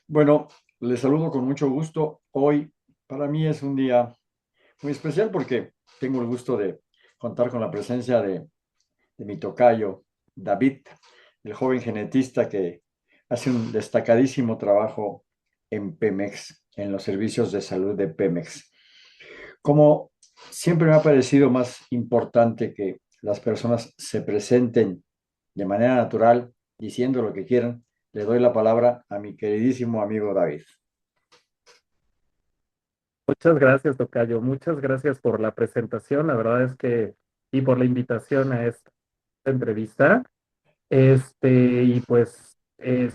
Bueno, les saludo con mucho gusto. Hoy para mí es un día muy especial porque tengo el gusto de contar con la presencia de mi tocayo, David, el joven genetista que hace un destacadísimo trabajo en Pemex, en los servicios de salud de Pemex. Como siempre me ha parecido más importante que las personas se presenten de manera natural, diciendo lo que quieran, le doy la palabra a mi queridísimo amigo David. Muchas gracias, Tocayo. Muchas gracias por la presentación. La verdad es que, y por la invitación a esta entrevista. Y pues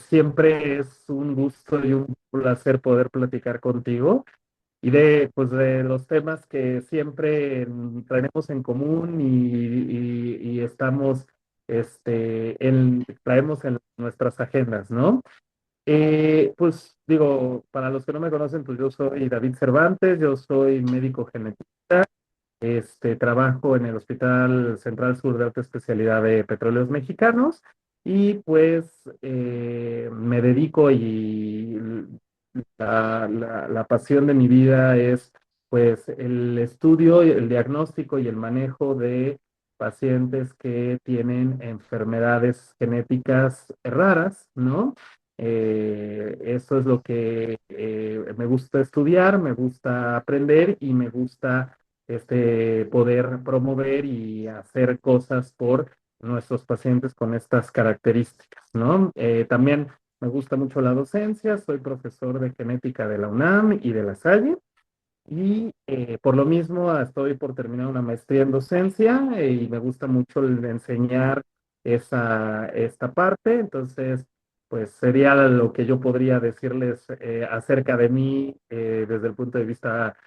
siempre es un gusto y un placer poder platicar contigo y de los temas que siempre traemos en común y estamos, traemos en nuestras agendas, ¿no? Pues digo, para los que no me conocen, pues yo soy David Cervantes, yo soy médico genetista, trabajo en el Hospital Central Sur de Alta Especialidad de Petróleos Mexicanos y pues me dedico y la pasión de mi vida es pues el estudio, el diagnóstico y el manejo de pacientes que tienen enfermedades genéticas raras, ¿no? Eso es lo que me gusta estudiar, me gusta aprender y me gusta poder promover y hacer cosas por nuestros pacientes con estas características, ¿no? También me gusta mucho la docencia, soy profesor de genética de la UNAM y de la Salle y por lo mismo estoy por terminar una maestría en docencia y me gusta mucho el de enseñar esta parte. Entonces, pues sería lo que yo podría decirles acerca de mí desde el punto de vista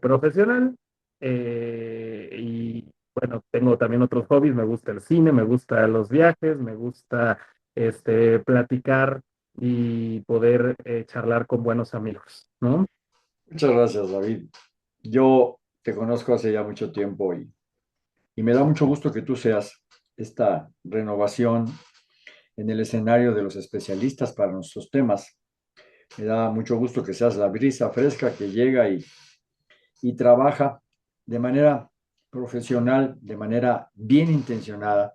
profesional. Y bueno, tengo también otros hobbies, me gusta el cine, me gusta los viajes, me gusta platicar y poder charlar con buenos amigos, ¿no? Muchas gracias, David. Yo te conozco hace ya mucho tiempo y me da mucho gusto que tú seas esta renovación en el escenario de los especialistas para nuestros temas. Me da mucho gusto que seas la brisa fresca que llega y trabaja de manera profesional, de manera bien intencionada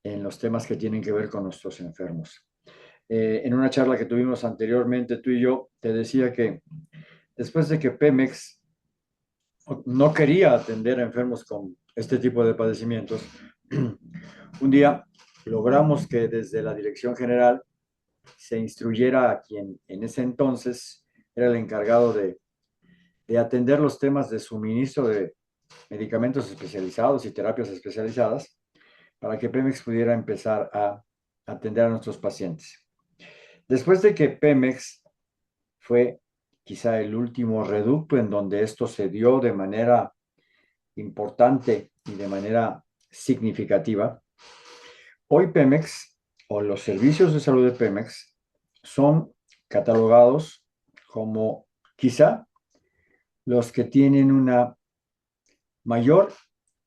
en los temas que tienen que ver con nuestros enfermos. En una charla que tuvimos anteriormente, tú y yo, te decía que después de que Pemex no quería atender a enfermos con este tipo de padecimientos, un día logramos que desde la Dirección General se instruyera a quien en ese entonces era el encargado de atender los temas de suministro de medicamentos especializados y terapias especializadas para que Pemex pudiera empezar a atender a nuestros pacientes. Después de que Pemex fue quizá el último reducto en donde esto se dio de manera importante y de manera significativa, hoy Pemex o los servicios de salud de Pemex son catalogados como quizá los que tienen una mayor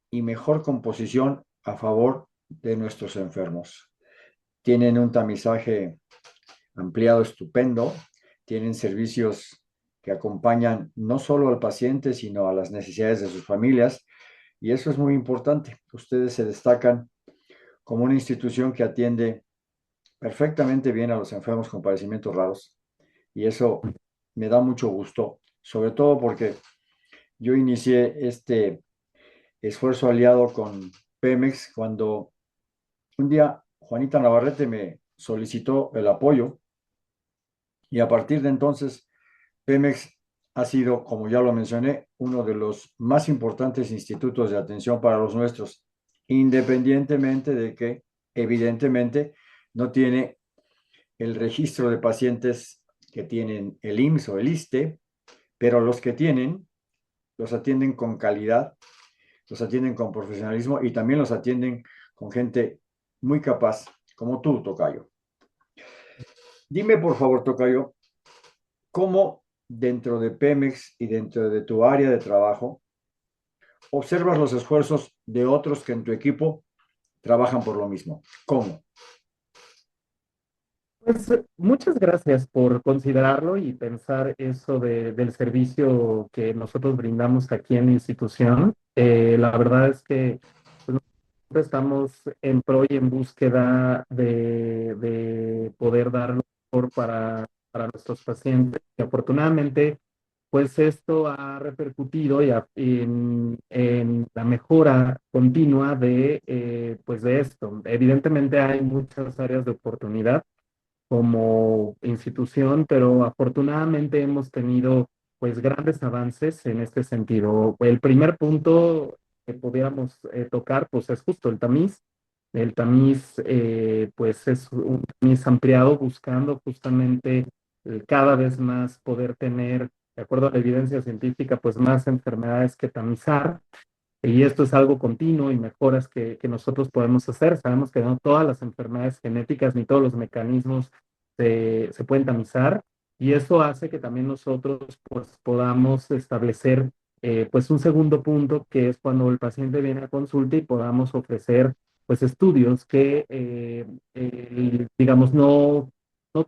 y mejor composición a favor de nuestros enfermos. Tienen un tamizaje ampliado estupendo, tienen servicios que acompañan no solo al paciente, sino a las necesidades de sus familias, y eso es muy importante. Ustedes se destacan como una institución que atiende perfectamente bien a los enfermos con padecimientos raros, y eso me da mucho gusto, sobre todo porque yo inicié este esfuerzo aliado con Pemex cuando un día Juanita Navarrete me solicitó el apoyo y a partir de entonces Pemex ha sido, como ya lo mencioné, uno de los más importantes institutos de atención para los nuestros, independientemente de que evidentemente no tiene el registro de pacientes que tienen el IMSS o el ISSSTE, pero los que tienen los atienden con calidad, los atienden con profesionalismo y también los atienden con gente muy capaz, como tú, Tocayo. Dime, por favor, Tocayo, ¿cómo dentro de Pemex y dentro de tu área de trabajo observas los esfuerzos de otros que en tu equipo trabajan por lo mismo? ¿Cómo? Pues muchas gracias por considerarlo y pensar eso del servicio que nosotros brindamos aquí en la institución. La verdad es que pues, nosotros estamos en pro y en búsqueda de poder dar lo mejor para nuestros pacientes. Y afortunadamente, pues esto ha repercutido en la mejora continua pues de esto. Evidentemente hay muchas áreas de oportunidad como institución, pero afortunadamente hemos tenido pues grandes avances en este sentido. El primer punto que pudiéramos tocar pues es justo el tamiz. El tamiz pues es un tamiz ampliado buscando justamente cada vez más poder tener, de acuerdo a la evidencia científica, pues más enfermedades que tamizar. Y esto es algo continuo y mejoras que nosotros podemos hacer. Sabemos que no todas las enfermedades genéticas ni todos los mecanismos se pueden tamizar y eso hace que también nosotros pues, podamos establecer pues un segundo punto que es cuando el paciente viene a consulta y podamos ofrecer pues estudios que digamos no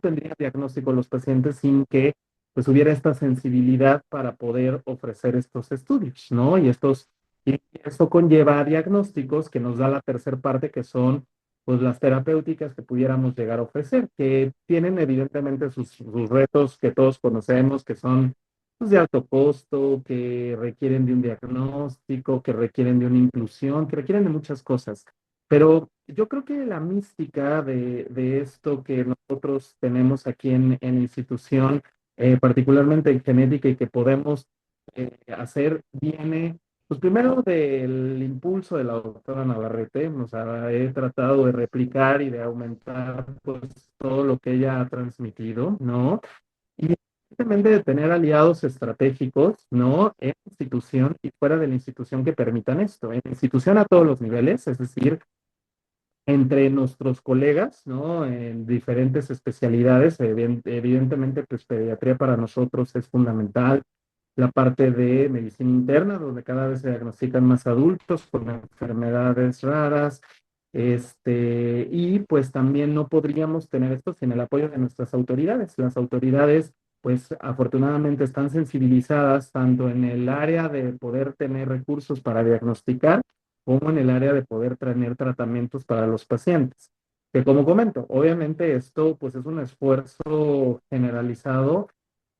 tendrían diagnóstico los pacientes sin que pues hubiera esta sensibilidad para poder ofrecer estos estudios, ¿no? Y eso conlleva diagnósticos que nos da la tercer parte, que son pues, las terapéuticas que pudiéramos llegar a ofrecer, que tienen evidentemente sus retos que todos conocemos, que son pues, de alto costo, que requieren de un diagnóstico, que requieren de una inclusión, que requieren de muchas cosas. Pero yo creo que la mística de esto que nosotros tenemos aquí en la institución, particularmente en genética y que podemos hacer, viene pues primero del impulso de la doctora Navarrete, o sea, he tratado de replicar y de aumentar pues todo lo que ella ha transmitido, ¿no? Y evidentemente de tener aliados estratégicos, ¿no? En la institución y fuera de la institución que permitan esto, en la institución a todos los niveles, es decir, entre nuestros colegas, ¿no? En diferentes especialidades, evidentemente, pues pediatría para nosotros es fundamental, la parte de medicina interna, donde cada vez se diagnostican más adultos con enfermedades raras, y pues también no podríamos tener esto sin el apoyo de nuestras autoridades. Las autoridades, pues afortunadamente están sensibilizadas tanto en el área de poder tener recursos para diagnosticar, como en el área de poder tener tratamientos para los pacientes. Que como comento, obviamente esto pues es un esfuerzo generalizado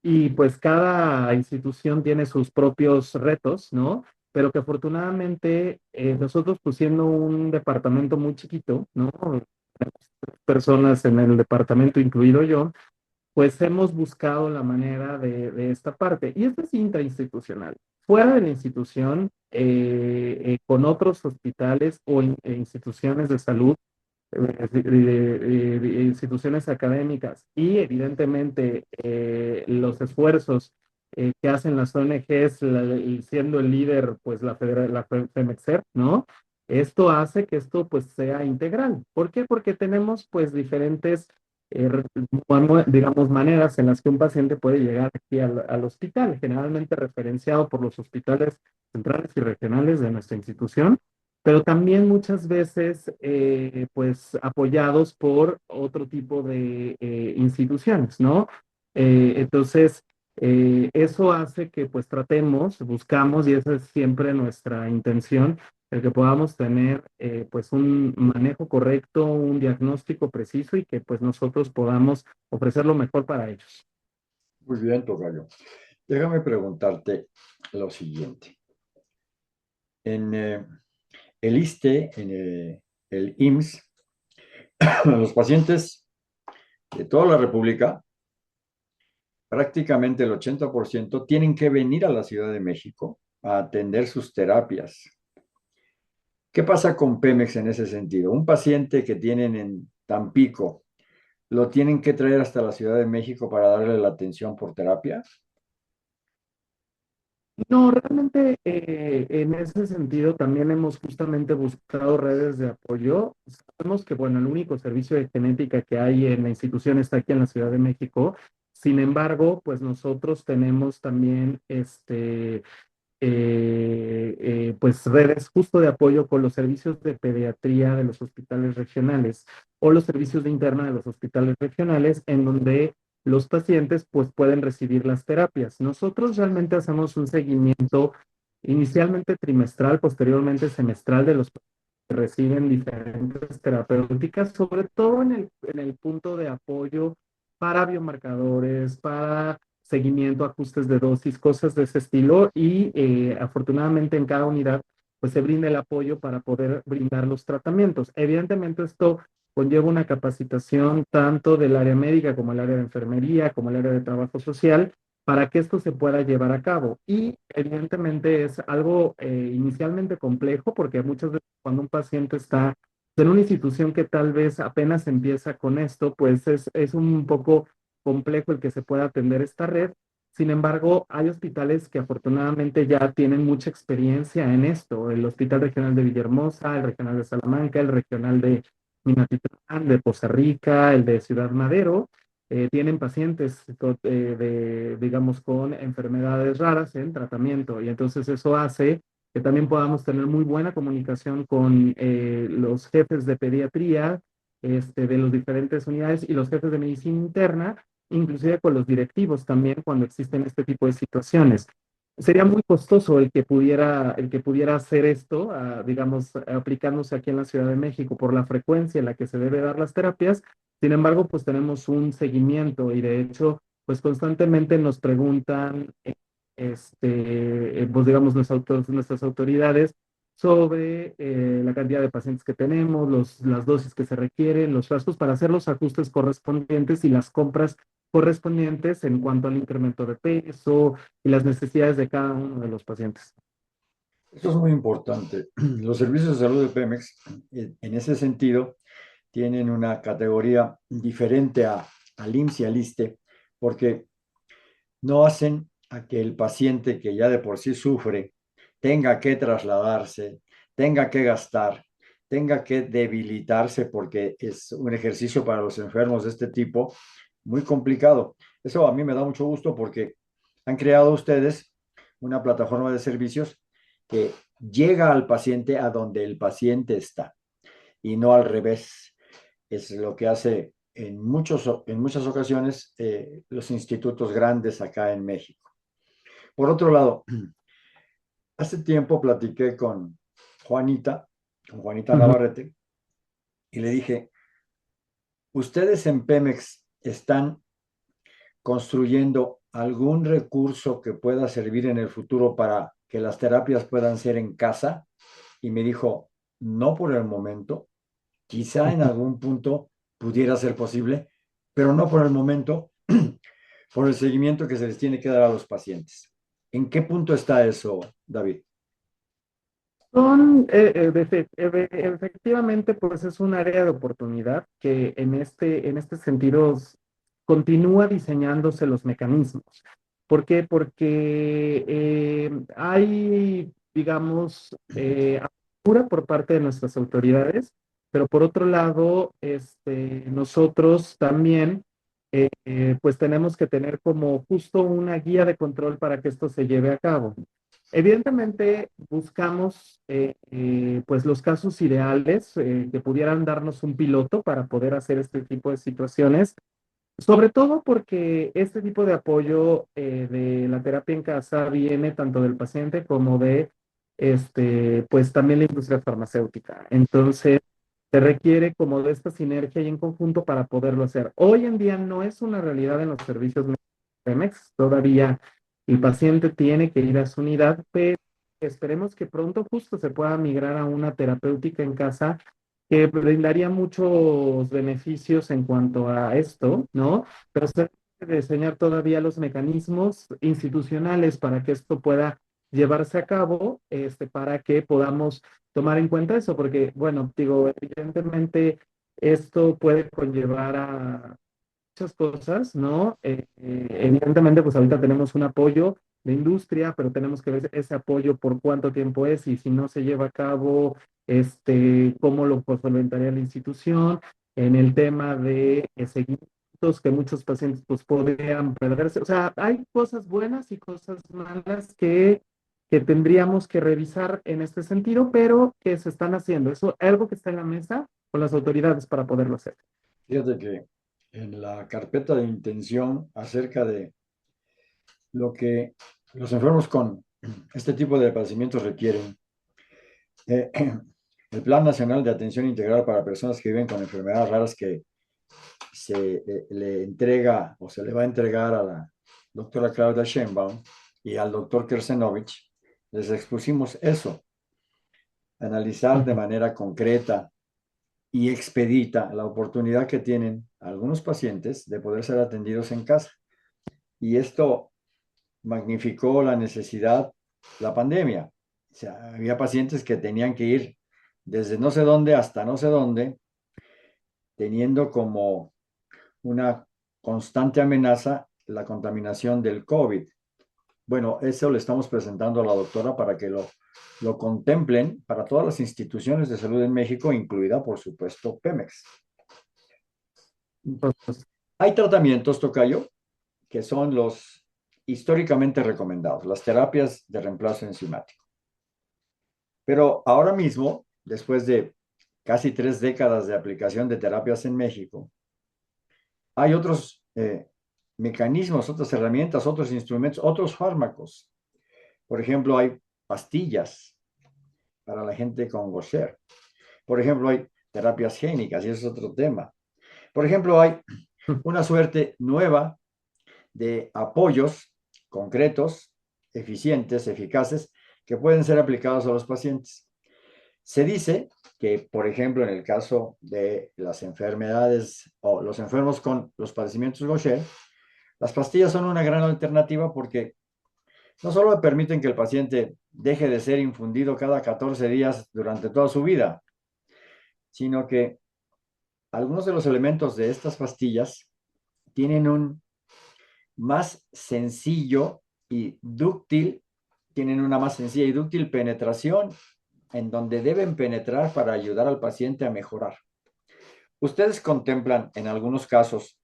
y pues cada institución tiene sus propios retos, ¿no? Pero que afortunadamente nosotros pues siendo un departamento muy chiquito, ¿no? Personas en el departamento, incluido yo, pues hemos buscado la manera de esta parte. Y esto es intrainstitucional. Fuera de la institución, con otros hospitales o instituciones de salud, instituciones académicas y evidentemente los esfuerzos que hacen las ONGs y siendo el líder pues la FEMEXER, ¿no? Esto hace que esto pues sea integral. ¿Por qué? Porque tenemos pues diferentes digamos maneras en las que un paciente puede llegar aquí al hospital, generalmente referenciado por los hospitales centrales y regionales de nuestra institución, pero también muchas veces, pues, apoyados por otro tipo de instituciones, ¿no? Entonces, eso hace que, pues, tratemos, buscamos, y esa es siempre nuestra intención, el que podamos tener, pues, un manejo correcto, un diagnóstico preciso y que, pues, nosotros podamos ofrecer lo mejor para ellos. Muy bien, tocayo. Déjame preguntarte lo siguiente. En el ISSSTE, en el IMSS, los pacientes de toda la República, prácticamente el 80% tienen que venir a la Ciudad de México a atender sus terapias. ¿Qué pasa con Pemex en ese sentido? Un paciente que tienen en Tampico, ¿lo tienen que traer hasta la Ciudad de México para darle la atención por terapia? No, realmente en ese sentido también hemos justamente buscado redes de apoyo. Sabemos que, bueno, el único servicio de genética que hay en la institución está aquí en la Ciudad de México. Sin embargo, pues nosotros tenemos también pues redes justo de apoyo con los servicios de pediatría de los hospitales regionales o los servicios de interna de los hospitales regionales, en donde los pacientes pues pueden recibir las terapias. Nosotros realmente hacemos un seguimiento inicialmente trimestral, posteriormente semestral de los que reciben diferentes terapéuticas, sobre todo en el punto de apoyo para biomarcadores, para seguimiento, ajustes de dosis, cosas de ese estilo y afortunadamente en cada unidad pues se brinda el apoyo para poder brindar los tratamientos. Evidentemente esto conlleva una capacitación tanto del área médica como el área de enfermería, como el área de trabajo social, para que esto se pueda llevar a cabo. Y evidentemente es algo inicialmente complejo porque muchas veces cuando un paciente está en una institución que tal vez apenas empieza con esto, pues es un poco complejo el que se pueda atender esta red. Sin embargo, hay hospitales que afortunadamente ya tienen mucha experiencia en esto. El Hospital Regional de Villahermosa, el Regional de Salamanca, el Regional de Minatitlán, de Poza Rica, el de Ciudad Madero, tienen pacientes digamos, con enfermedades raras en tratamiento. Y entonces eso hace que también podamos tener muy buena comunicación con los jefes de pediatría de las diferentes unidades y los jefes de medicina interna, inclusive con los directivos también cuando existen este tipo de situaciones. Sería muy costoso el que pudiera hacer esto, digamos, aplicándose aquí en la Ciudad de México por la frecuencia en la que se debe dar las terapias. Sin embargo, pues tenemos un seguimiento y de hecho, pues constantemente nos preguntan, pues digamos, nuestras autoridades sobre la cantidad de pacientes que tenemos, las dosis que se requieren, los gastos para hacer los ajustes correspondientes y las compras correspondientes en cuanto al incremento de peso y las necesidades de cada uno de los pacientes. Esto es muy importante. Los servicios de salud de Pemex, en ese sentido, tienen una categoría diferente al IMSS y al ISSSTE, porque no hacen a que el paciente que ya de por sí sufre tenga que trasladarse, tenga que gastar, tenga que debilitarse, porque es un ejercicio para los enfermos de este tipo muy complicado. Eso a mí me da mucho gusto porque han creado ustedes una plataforma de servicios que llega al paciente a donde el paciente está y no al revés. Es lo que hace en muchas ocasiones los institutos grandes acá en México. Por otro lado, hace tiempo platiqué con Juanita Ujú. Navarrete, y le dije, ¿ustedes en Pemex están construyendo algún recurso que pueda servir en el futuro para que las terapias puedan ser en casa? Y me dijo, no por el momento, quizá en algún punto pudiera ser posible, pero no por el momento, por el seguimiento que se les tiene que dar a los pacientes. ¿En qué punto está eso, David? Efectivamente, pues es un área de oportunidad que en este sentido continúa diseñándose los mecanismos. ¿Por qué? Porque hay, digamos, apertura por parte de nuestras autoridades, pero por otro lado, nosotros también, pues tenemos que tener como justo una guía de control para que esto se lleve a cabo. Evidentemente, buscamos pues los casos ideales que pudieran darnos un piloto para poder hacer este tipo de situaciones, sobre todo porque este tipo de apoyo de la terapia en casa viene tanto del paciente como de pues también la industria farmacéutica. Entonces, se requiere como de esta sinergia y en conjunto para poderlo hacer. Hoy en día no es una realidad en los servicios médicos de Pemex, todavía el paciente tiene que ir a su unidad, pero esperemos que pronto justo se pueda migrar a una terapéutica en casa que brindaría muchos beneficios en cuanto a esto, ¿no? Pero se debe diseñar todavía los mecanismos institucionales para que esto pueda llevarse a cabo, para que podamos tomar en cuenta eso, porque, bueno, digo, evidentemente esto puede conllevar a muchas cosas, ¿no? Evidentemente, pues ahorita tenemos un apoyo de industria, pero tenemos que ver ese apoyo por cuánto tiempo es y si no se lleva a cabo, cómo lo pues, solventaría la institución en el tema de seguimientos que muchos pacientes pues podrían perderse. O sea, hay cosas buenas y cosas malas que tendríamos que revisar en este sentido, pero que se están haciendo. Eso es algo que está en la mesa con las autoridades para poderlo hacer. Fíjate que en la carpeta de intención acerca de lo que los enfermos con este tipo de padecimientos requieren, eh, el Plan Nacional de Atención Integral para Personas que viven con enfermedades raras que le entrega o se le va a entregar a la doctora Claudia Sheinbaum y al doctor Kersenovich, les expusimos eso, analizar de Ujú. manera concreta y expedita la oportunidad que tienen algunos pacientes de poder ser atendidos en casa. Y esto magnificó la necesidad, la pandemia. O sea, había pacientes que tenían que ir desde no sé dónde hasta no sé dónde, teniendo como una constante amenaza la contaminación del COVID. Bueno, eso le estamos presentando a la doctora para que lo contemplen para todas las instituciones de salud en México, incluida, por supuesto, Pemex. Entonces, Hay tratamientos, Tocayo, que son los históricamente recomendados, las terapias de reemplazo enzimático. Pero ahora mismo, después de casi 3 décadas de aplicación de terapias en México, hay otros mecanismos, otras herramientas, otros instrumentos, otros fármacos. Por ejemplo, hay pastillas para la gente con Gaucher. Por ejemplo, hay terapias génicas, y eso es otro tema. Por ejemplo, hay una suerte nueva de apoyos concretos, eficientes, eficaces, que pueden ser aplicados a los pacientes. Se dice que, por ejemplo, en el caso de las enfermedades o los enfermos con los padecimientos Gaucher, las pastillas son una gran alternativa porque no solo permiten que el paciente deje de ser infundido cada 14 días durante toda su vida, sino que algunos de los elementos de estas pastillas tienen un más sencillo y dúctil, tienen una más sencilla y dúctil penetración en donde deben penetrar para ayudar al paciente a mejorar. Ustedes contemplan en algunos casos,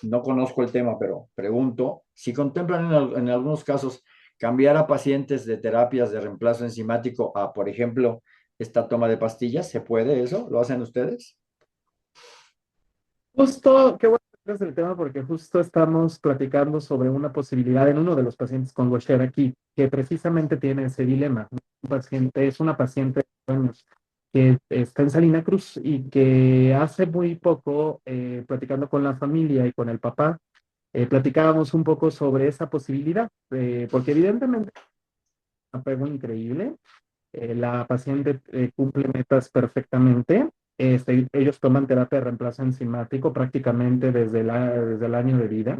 no conozco el tema, pero pregunto, si contemplan en algunos casos cambiar a pacientes de terapias de reemplazo enzimático a, por ejemplo, esta toma de pastillas, ¿se puede eso? ¿Lo hacen ustedes? justo, qué bueno que tocas el tema porque justo estamos platicando sobre una posibilidad en uno de los pacientes con Gaucher aquí, que precisamente tiene ese dilema. Un paciente, es una paciente de años que está en Salina Cruz y que hace muy poco, platicando con la familia y con el papá, platicábamos un poco sobre esa posibilidad, porque evidentemente es un apego increíble. La paciente cumple metas perfectamente. Ellos toman terapia de reemplazo enzimático prácticamente desde el año de vida.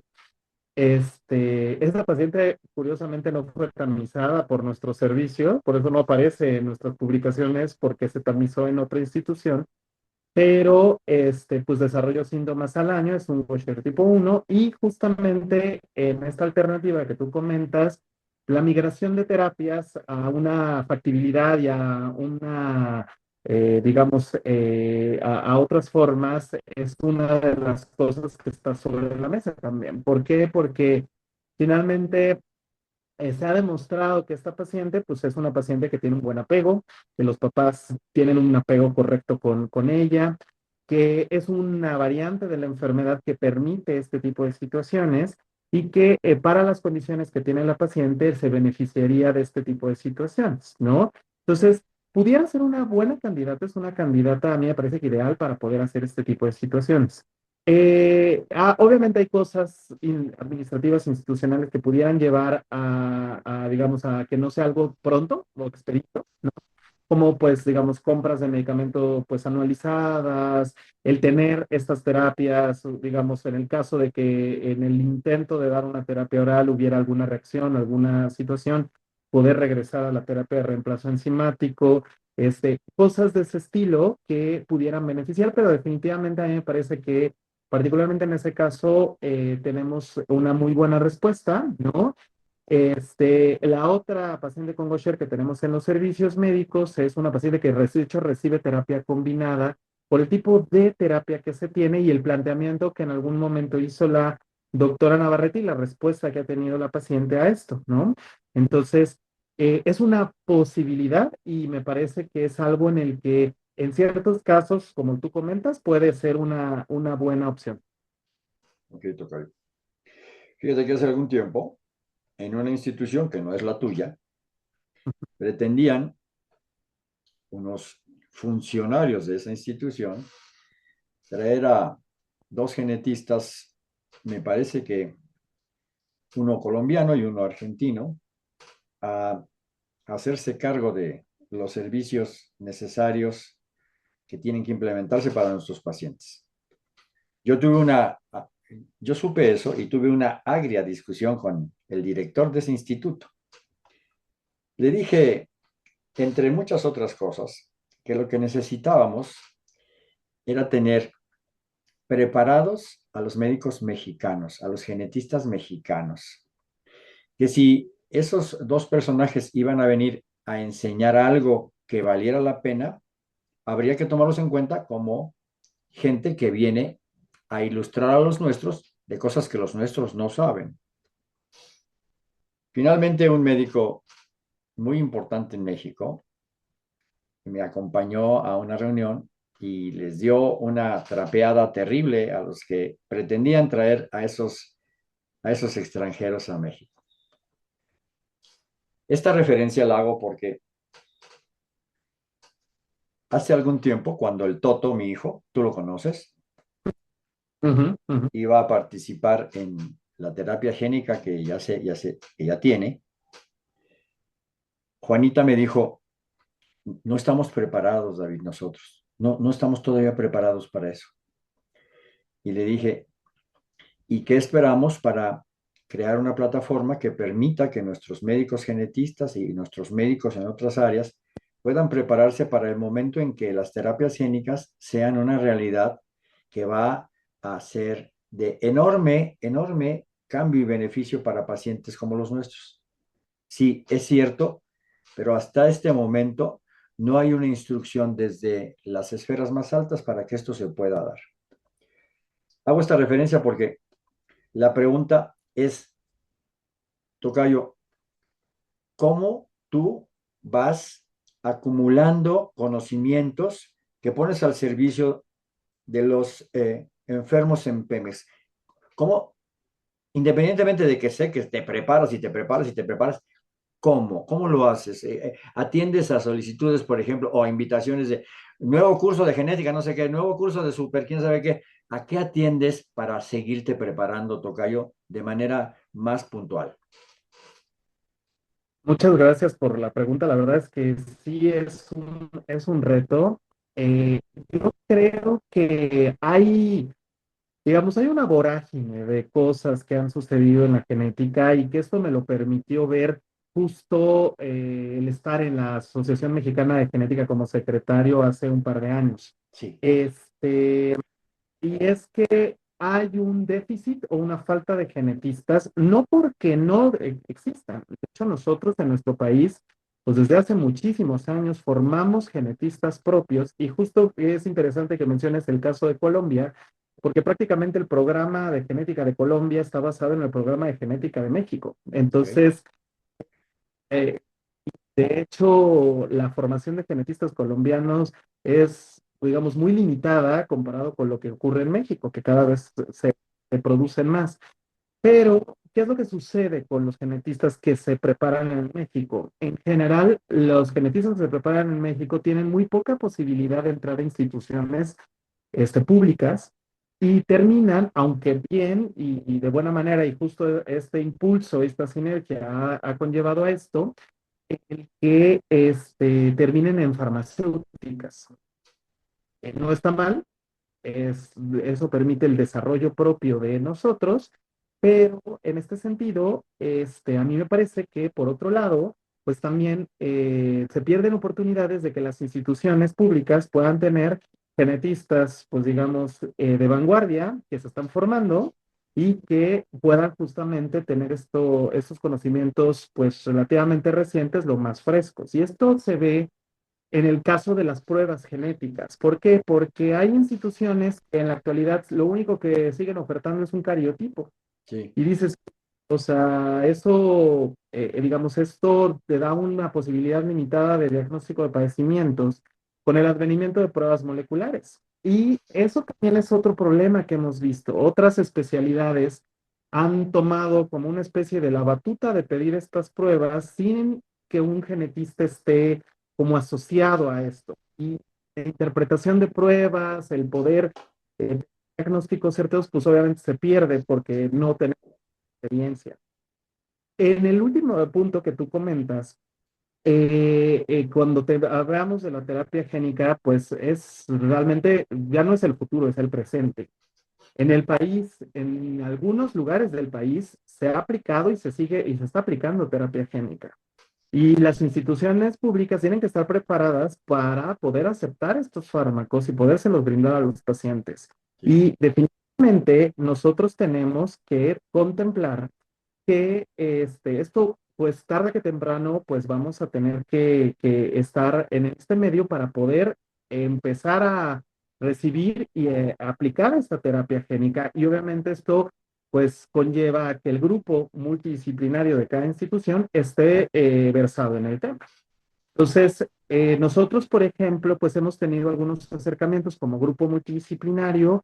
Esta paciente curiosamente no fue tamizada por nuestro servicio, por eso no aparece en nuestras publicaciones porque se tamizó en otra institución, pero pues desarrolló síntomas al año, es un Gaucher tipo 1 y justamente en esta alternativa que tú comentas, la migración de terapias a una factibilidad y a una, digamos, a otras formas es una de las cosas que está sobre la mesa también. ¿Por qué? Porque finalmente se ha demostrado que esta paciente, pues es una paciente que tiene un buen apego, que los papás tienen un apego correcto con ella, que es una variante de la enfermedad que permite este tipo de situaciones y que para las condiciones que tiene la paciente se beneficiaría de este tipo de situaciones, ¿no? Entonces, pudiera ser una buena candidata, es una candidata a mí me parece que ideal para poder hacer este tipo de situaciones. Obviamente hay cosas administrativas, institucionales que pudieran llevar digamos, a que no sea algo pronto o expedito, ¿no? Como, pues, digamos, compras de medicamento, pues, anualizadas, el tener estas terapias, digamos, en el caso de que en el intento de dar una terapia oral hubiera alguna reacción, alguna situación, poder regresar a la terapia de reemplazo enzimático, cosas de ese estilo que pudieran beneficiar, pero definitivamente a mí me parece que particularmente en ese caso, tenemos una muy buena respuesta, ¿no? La otra paciente con Gaucher que tenemos en los servicios médicos es una paciente que de hecho recibe terapia combinada por el tipo de terapia que se tiene y el planteamiento que en algún momento hizo la doctora Navarrete y la respuesta que ha tenido la paciente a esto, ¿no? Entonces, Es una posibilidad y me parece que es algo en el que en ciertos casos, como tú comentas, puede ser una buena opción. Ok, tocayo. Fíjate que hace algún tiempo, en una institución que no es la tuya, pretendían unos funcionarios de esa institución traer a dos genetistas, me parece que uno colombiano y uno argentino, a hacerse cargo de los servicios necesarios que tienen que implementarse para nuestros pacientes. Yo tuve una, yo supe eso y tuve una agria discusión con el director de ese instituto. Le dije, entre muchas otras cosas, que lo que necesitábamos era tener preparados a los médicos mexicanos, a los genetistas mexicanos, que si esos dos personajes iban a venir a enseñar algo que valiera la pena, habría que tomarlos en cuenta como gente que viene a ilustrar a los nuestros de cosas que los nuestros no saben. Finalmente, un médico muy importante en México me acompañó a una reunión y les dio una trapeada terrible a los que pretendían traer a esos extranjeros a México. Esta referencia la hago porque hace algún tiempo, cuando el Toto, mi hijo, tú lo conoces, Ujú, ujú. iba a participar en la terapia génica que ya tiene, Juanita me dijo, no estamos preparados, David, nosotros. No estamos todavía preparados para eso. Y le dije, ¿y qué esperamos para crear una plataforma que permita que nuestros médicos genetistas y nuestros médicos en otras áreas puedan prepararse para el momento en que las terapias génicas sean una realidad que va a ser de enorme, enorme cambio y beneficio para pacientes como los nuestros? Sí, es cierto, pero hasta este momento no hay una instrucción desde las esferas más altas para que esto se pueda dar. Hago esta referencia porque la pregunta es, Tocayo, ¿cómo tú vas acumulando conocimientos que pones al servicio de los enfermos en Pemex? ¿Cómo, independientemente de que sé que te preparas y te preparas y te preparas, ¿cómo? ¿Cómo lo haces? ¿Atiendes a solicitudes, por ejemplo, o a invitaciones de nuevo curso de genética, no sé qué, nuevo curso de super, quién sabe qué? ¿A qué atiendes para seguirte preparando, Tocayo, de manera más puntual? Muchas gracias por la pregunta. La verdad es que sí es un reto. Yo creo que hay, digamos, hay una vorágine de cosas que han sucedido en la genética y que esto me lo permitió ver justo el estar en la Asociación Mexicana de Genética como secretario hace un par de años. Sí, Este, y es que hay un déficit o una falta de genetistas, no porque no existan. De hecho, nosotros en nuestro país, pues desde hace muchísimos años formamos genetistas propios y justo es interesante que menciones el caso de Colombia, porque prácticamente el programa de genética de Colombia está basado en el programa de genética de México. ok. Entonces, eh, de hecho, la formación de genetistas colombianos es, digamos, muy limitada comparado con lo que ocurre en México, que cada vez se producen más. Pero, ¿qué es lo que sucede con los genetistas que se preparan en México? En general, los genetistas que se preparan en México tienen muy poca posibilidad de entrar a instituciones públicas y terminan, aunque bien y de buena manera, y justo este impulso, esta sinergia ha conllevado a esto, el que terminen en farmacéuticas. No está mal, eso permite el desarrollo propio de nosotros, pero en este sentido, a mí me parece que por otro lado, pues también se pierden oportunidades de que las instituciones públicas puedan tener genetistas, pues digamos, de vanguardia que se están formando y que puedan justamente tener estos conocimientos, pues relativamente recientes, lo más frescos. Y esto se ve en el caso de las pruebas genéticas. ¿Por qué? Porque hay instituciones que en la actualidad lo único que siguen ofertando es un cariotipo. Sí, Y dices, O sea, eso, digamos, esto te da una posibilidad limitada de diagnóstico de padecimientos con el advenimiento de pruebas moleculares. Y eso también es otro problema que hemos visto. Otras especialidades han tomado como una especie de la batuta de pedir estas pruebas sin que un genetista esté como asociado a esto. Y la interpretación de pruebas, el poder diagnósticos certeros, pues obviamente se pierde porque no tenemos experiencia. En el último punto que tú comentas, cuando hablamos de la terapia génica, pues es realmente, ya no es el futuro, es el presente. En el país, en algunos lugares del país, se ha aplicado y se sigue y se está aplicando terapia génica. Y las instituciones públicas tienen que estar preparadas para poder aceptar estos fármacos y podérselos brindar a los pacientes. Sí, Y definitivamente nosotros tenemos que contemplar que esto, pues tarde que temprano, pues vamos a tener que estar en este medio para poder empezar a recibir y aplicar esta terapia génica. Y obviamente esto, pues conlleva a que el grupo multidisciplinario de cada institución esté versado en el tema. Entonces, nosotros, por ejemplo, pues hemos tenido algunos acercamientos como grupo multidisciplinario,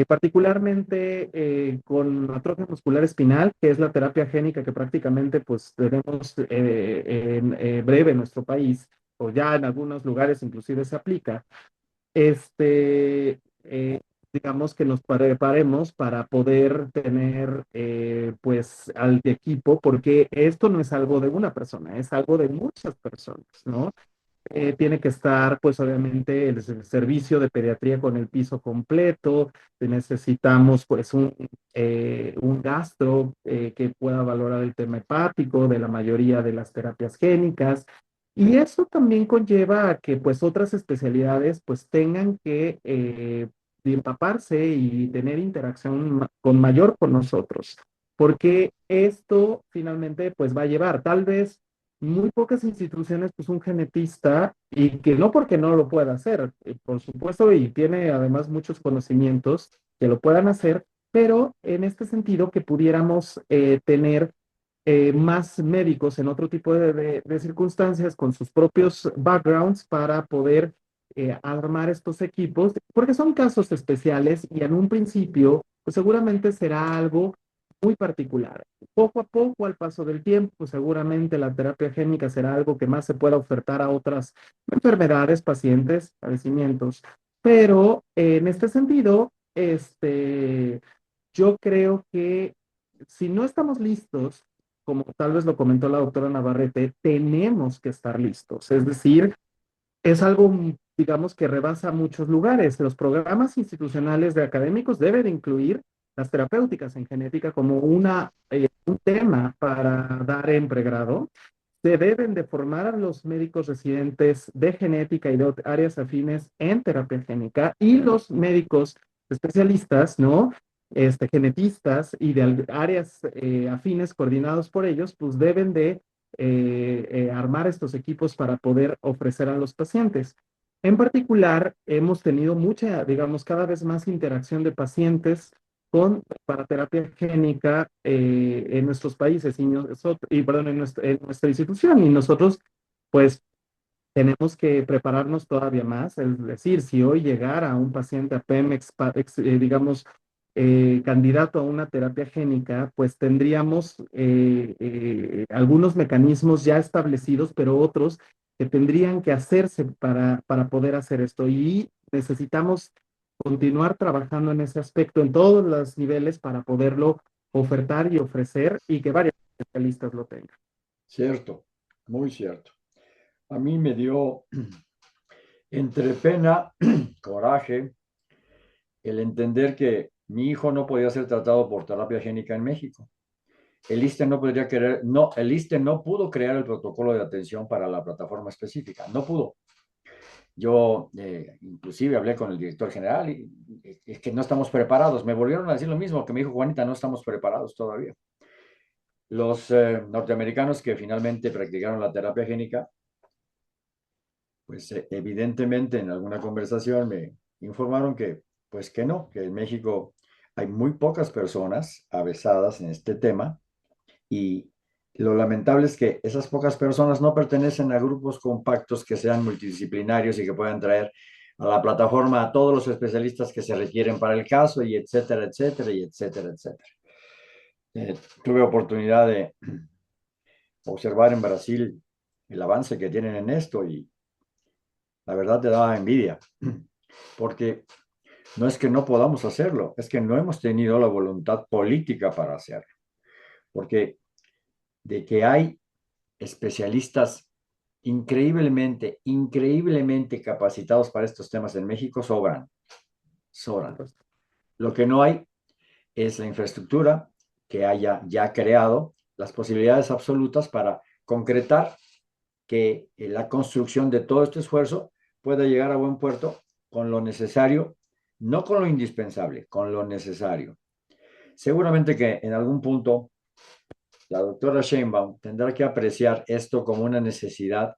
particularmente con atrofia muscular espinal, que es la terapia génica que prácticamente pues tenemos en breve en nuestro país, o ya en algunos lugares inclusive se aplica. Este, digamos que nos preparemos para poder tener pues al equipo, porque esto no es algo de una persona, es algo de muchas personas, ¿no? Tiene que estar, pues obviamente, el servicio de pediatría con el piso completo. Necesitamos, pues, un gastro que pueda valorar el tema hepático de la mayoría de las terapias génicas. Y eso también conlleva a que, pues, otras especialidades, pues, tengan que empaparse y tener interacción con mayor con nosotros, porque esto finalmente, pues, va a llevar, tal vez muy pocas instituciones, pues un genetista, y que no porque no lo pueda hacer, por supuesto, y tiene además muchos conocimientos que lo puedan hacer, pero en este sentido que pudiéramos tener más médicos en otro tipo de circunstancias con sus propios backgrounds para poder armar estos equipos, porque son casos especiales y en un principio, pues seguramente será algo muy particular. Poco a poco, al paso del tiempo, pues seguramente la terapia génica será algo que más se pueda ofertar a otras enfermedades, pacientes, padecimientos. Pero en este sentido, yo creo que si no estamos listos, como tal vez lo comentó la doctora Navarrete, tenemos que estar listos. Es decir, es algo, digamos, que rebasa muchos lugares. Los programas institucionales de académicos deben incluir las terapéuticas en genética como un tema para dar en pregrado. Se deben de formar a los médicos residentes de genética y de áreas afines en terapia génica y los médicos especialistas, ¿no? Genetistas y de áreas afines coordinados por ellos, pues deben de armar estos equipos para poder ofrecer a los pacientes. En particular, hemos tenido mucha, digamos, cada vez más interacción de pacientes para terapia génica en nuestros países perdón, en nuestra institución. Y nosotros, pues, tenemos que prepararnos todavía más. Es decir, si hoy llegara un paciente a Pemex, digamos, candidato a una terapia génica, pues tendríamos algunos mecanismos ya establecidos, pero otros que tendrían que hacerse para poder hacer esto. Y necesitamos continuar trabajando en ese aspecto en todos los niveles para poderlo ofertar y ofrecer y que varios especialistas lo tengan. cierto, muy cierto. A mí me dio entre pena, coraje, el entender que mi hijo no podía ser tratado por terapia génica en México. El ISSSTE no podría querer, no, el ISSSTE no pudo crear el protocolo de atención para la plataforma específica, no pudo. Yo inclusive hablé con el director general y es que no estamos preparados. Me volvieron a decir lo mismo que me dijo Juanita, no estamos preparados todavía. Los norteamericanos que finalmente practicaron la terapia génica, pues evidentemente en alguna conversación me informaron que, pues que no, que en México hay muy pocas personas avesadas en este tema Y lo lamentable es que esas pocas personas no pertenecen a grupos compactos que sean multidisciplinarios y que puedan traer a la plataforma a todos los especialistas que se requieren para el caso y etcétera, etcétera, y etcétera, etcétera. Tuve oportunidad de observar en Brasil el avance que tienen en esto y la verdad te daba envidia, porque no es que no podamos hacerlo, es que no hemos tenido la voluntad política para hacerlo, porque de que hay especialistas increíblemente, increíblemente capacitados para estos temas en México, sobran, sobran. Pues, Lo que no hay es la infraestructura que haya ya creado las posibilidades absolutas para concretar que la construcción de todo este esfuerzo pueda llegar a buen puerto con lo necesario, no con lo indispensable, con lo necesario. Seguramente que en algún punto la doctora Sheinbaum tendrá que apreciar esto como una necesidad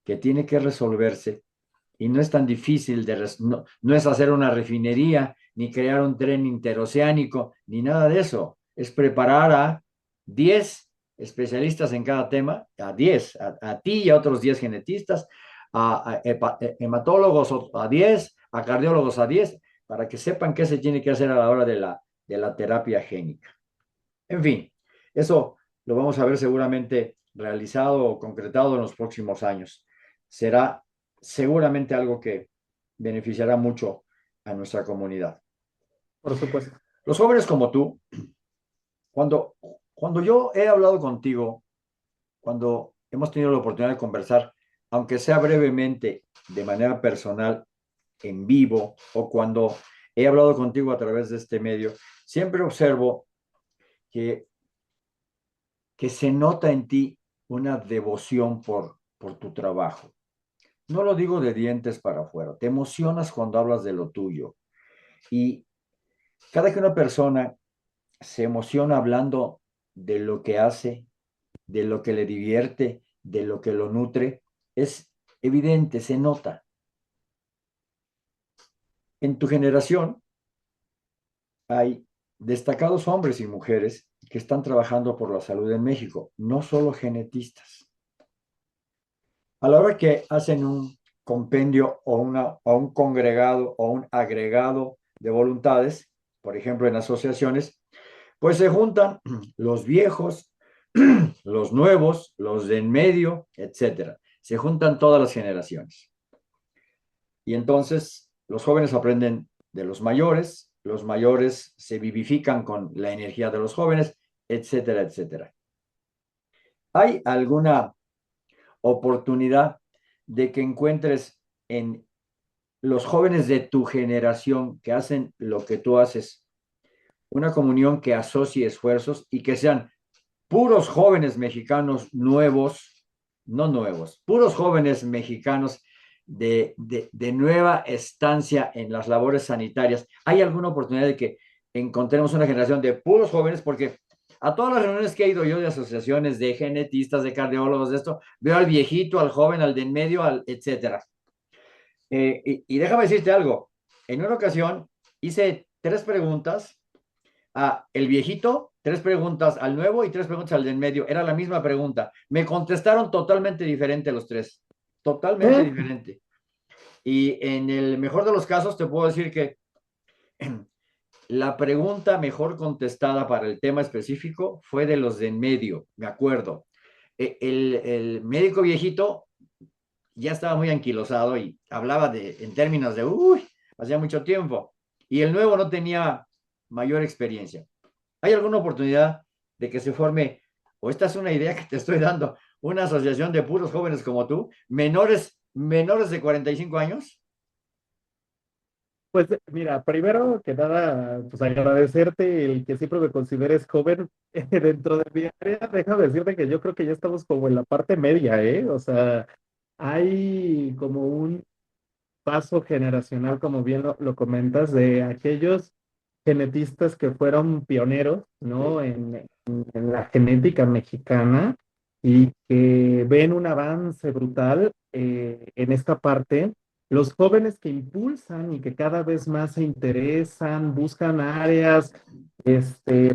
que tiene que resolverse y no es tan difícil no es hacer una refinería, ni crear un tren interoceánico, ni nada de eso. Es preparar a 10 especialistas en cada tema, a 10, a ti y a otros 10 genetistas, a hematólogos a 10, a cardiólogos a 10, para que sepan qué se tiene que hacer a la hora de la terapia génica. En fin, eso lo vamos a ver seguramente realizado o concretado en los próximos años. Será seguramente algo que beneficiará mucho a nuestra comunidad. por supuesto. Los jóvenes como tú, cuando, cuando yo he hablado contigo, cuando hemos tenido la oportunidad de conversar, aunque sea brevemente, de manera personal, en vivo, o cuando he hablado contigo a través de este medio, siempre observo que se nota en ti una devoción por tu trabajo. No lo digo de dientes para afuera, te emocionas cuando hablas de lo tuyo. Y cada que una persona se emociona hablando de lo que hace, de lo que le divierte, de lo que lo nutre, es evidente, se nota. En tu generación hay destacados hombres y mujeres que están trabajando por la salud en México, no solo genetistas. A la hora que hacen un compendio o un congregado o un agregado de voluntades, por ejemplo en asociaciones, pues se juntan los viejos, los nuevos, los de en medio, etcétera. Se juntan todas las generaciones. Y entonces los jóvenes aprenden de los mayores se vivifican con la energía de los jóvenes, etcétera, etcétera. ¿Hay alguna oportunidad de que encuentres en los jóvenes de tu generación que hacen lo que tú haces, una comunión que asocie esfuerzos y que sean puros jóvenes mexicanos nuevos, no nuevos, puros jóvenes mexicanos de nueva estancia en las labores sanitarias? ¿Hay alguna oportunidad de que encontremos una generación de puros jóvenes? Porque a todas las reuniones que he ido yo de asociaciones de genetistas, de cardiólogos, de esto, veo al viejito, al joven, al de en medio, etcétera. Y déjame decirte algo. En una ocasión hice 3 preguntas a el viejito, 3 preguntas al nuevo y 3 preguntas al de en medio. Era la misma pregunta. Me contestaron totalmente diferente los tres. Totalmente Eh, diferente. Y en el mejor de los casos te puedo decir que la pregunta mejor contestada para el tema específico fue de los de en medio, me acuerdo. El médico viejito ya estaba muy anquilosado y hablaba en términos de, uy, hacía mucho tiempo. Y el nuevo no tenía mayor experiencia. ¿Hay alguna oportunidad de que se forme, o esta es una idea que te estoy dando, una asociación de puros jóvenes como tú, menores de 45 años? Pues mira, primero que nada, pues agradecerte el que siempre me consideres joven dentro de mi área. Déjame decirte que yo creo que ya estamos como en la parte media, ¿eh? O sea, hay como un paso generacional, como bien lo comentas, de aquellos genetistas que fueron pioneros, ¿no? Sí. En la genética mexicana y que ven un avance brutal en esta parte. los jóvenes que impulsan y que cada vez más se interesan, buscan áreas,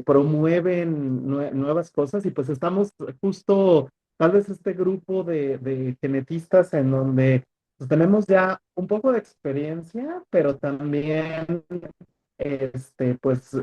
promueven nuevas cosas y pues estamos justo, tal vez este grupo de genetistas en donde pues, tenemos ya un poco de experiencia, pero también pues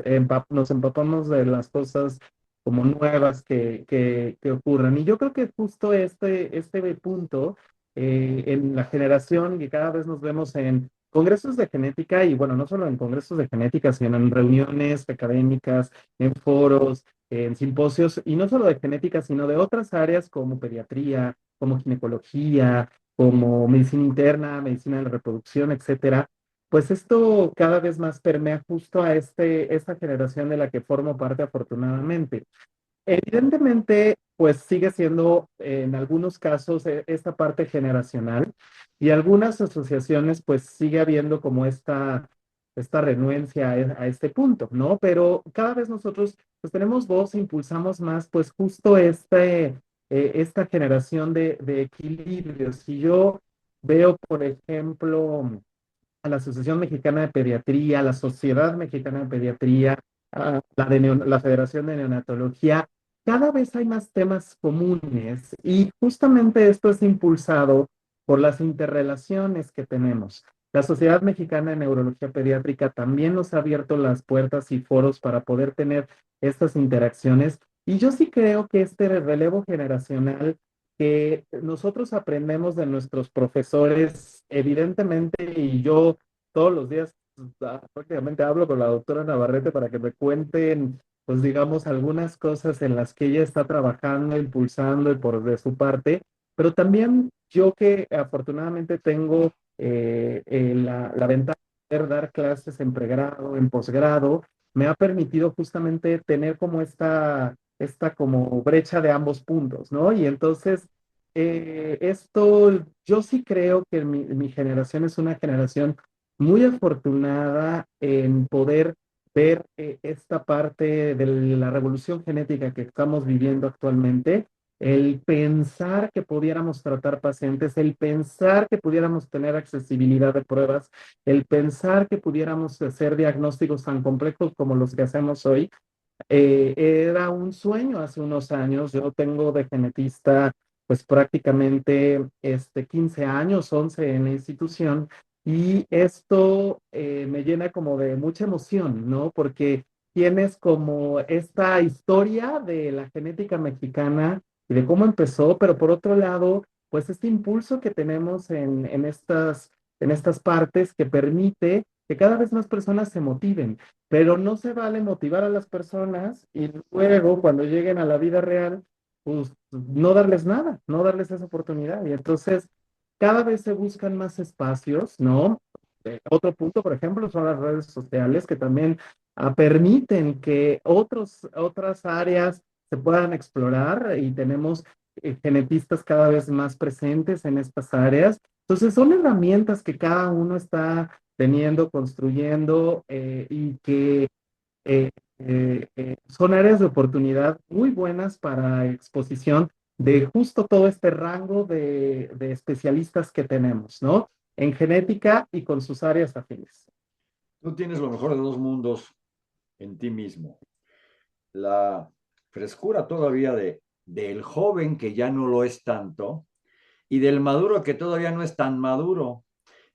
nos empapamos de las cosas como nuevas que ocurran. Y yo creo que justo este punto en la generación que cada vez nos vemos en congresos de genética y bueno, no solo en congresos de genética, sino en reuniones académicas, en foros, en simposios, y no solo de genética, sino de otras áreas como pediatría, como ginecología, como medicina interna, medicina de la reproducción, etcétera. Pues esto cada vez más permea justo a esta generación de la que formo parte afortunadamente. Evidentemente, pues sigue siendo en algunos casos esta parte generacional y algunas asociaciones pues sigue habiendo como esta renuencia a este punto, ¿no? Pero cada vez nosotros pues tenemos voz e impulsamos más pues justo esta generación de equilibrios. Si yo veo, por ejemplo, a la Asociación Mexicana de Pediatría, a la Sociedad Mexicana de Pediatría, a la Federación de Neonatología, cada vez hay más temas comunes y justamente esto es impulsado por las interrelaciones que tenemos. La Sociedad Mexicana de Neurología Pediátrica también nos ha abierto las puertas y foros para poder tener estas interacciones y yo sí creo que este relevo generacional que nosotros aprendemos de nuestros profesores, evidentemente, y yo todos los días prácticamente hablo con la doctora Navarrete para que me cuenten, pues digamos, algunas cosas en las que ella está trabajando, impulsando y por de su parte, pero también yo que afortunadamente tengo la ventaja de poder dar clases en pregrado, en posgrado, me ha permitido justamente tener como esta como brecha de ambos puntos, ¿no? Y entonces, yo sí creo que mi generación es una generación muy afortunada en poder ver esta parte de la revolución genética que estamos viviendo actualmente, el pensar que pudiéramos tratar pacientes, el pensar que pudiéramos tener accesibilidad de pruebas, el pensar que pudiéramos hacer diagnósticos tan complejos como los que hacemos hoy, era un sueño hace unos años. Yo tengo de genetista pues prácticamente 15 años, 11 en la institución, y esto me llena como de mucha emoción, ¿no? Porque tienes como esta historia de la genética mexicana y de cómo empezó, pero por otro lado, pues este impulso que tenemos en estas partes que permite que cada vez más personas se motiven, pero no se vale motivar a las personas y luego cuando lleguen a la vida real, pues no darles nada, no darles esa oportunidad. Y entonces cada vez se buscan más espacios, ¿no? Otro punto, por ejemplo, son las redes sociales que también permiten que otras áreas se puedan explorar y tenemos genetistas cada vez más presentes en estas áreas. Entonces son herramientas que cada uno está teniendo, construyendo y que son áreas de oportunidad muy buenas para exposición de justo todo este rango de especialistas que tenemos, ¿no? En genética y con sus áreas afines. Tú tienes lo mejor de dos mundos en ti mismo. La frescura todavía del joven que ya no lo es tanto y del maduro que todavía no es tan maduro.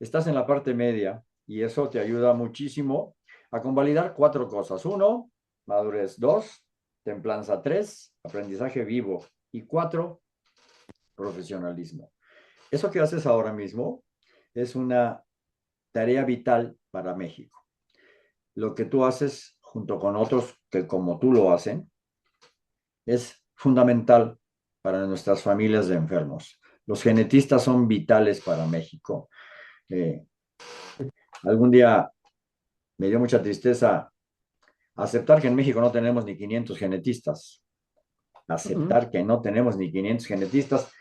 Estás en la parte media y eso te ayuda muchísimo a convalidar cuatro cosas. Uno, madurez. Dos, templanza. Tres, aprendizaje vivo. Y cuatro, profesionalismo. Eso que haces ahora mismo es una tarea vital para México. Lo que tú haces junto con otros que como tú lo hacen es fundamental para nuestras familias de enfermos. Los genetistas son vitales para México. Eh, algún día me dio mucha tristeza aceptar que en México no tenemos ni 500 genetistas. Ujú. Aceptar que no tenemos ni 500 genetistas.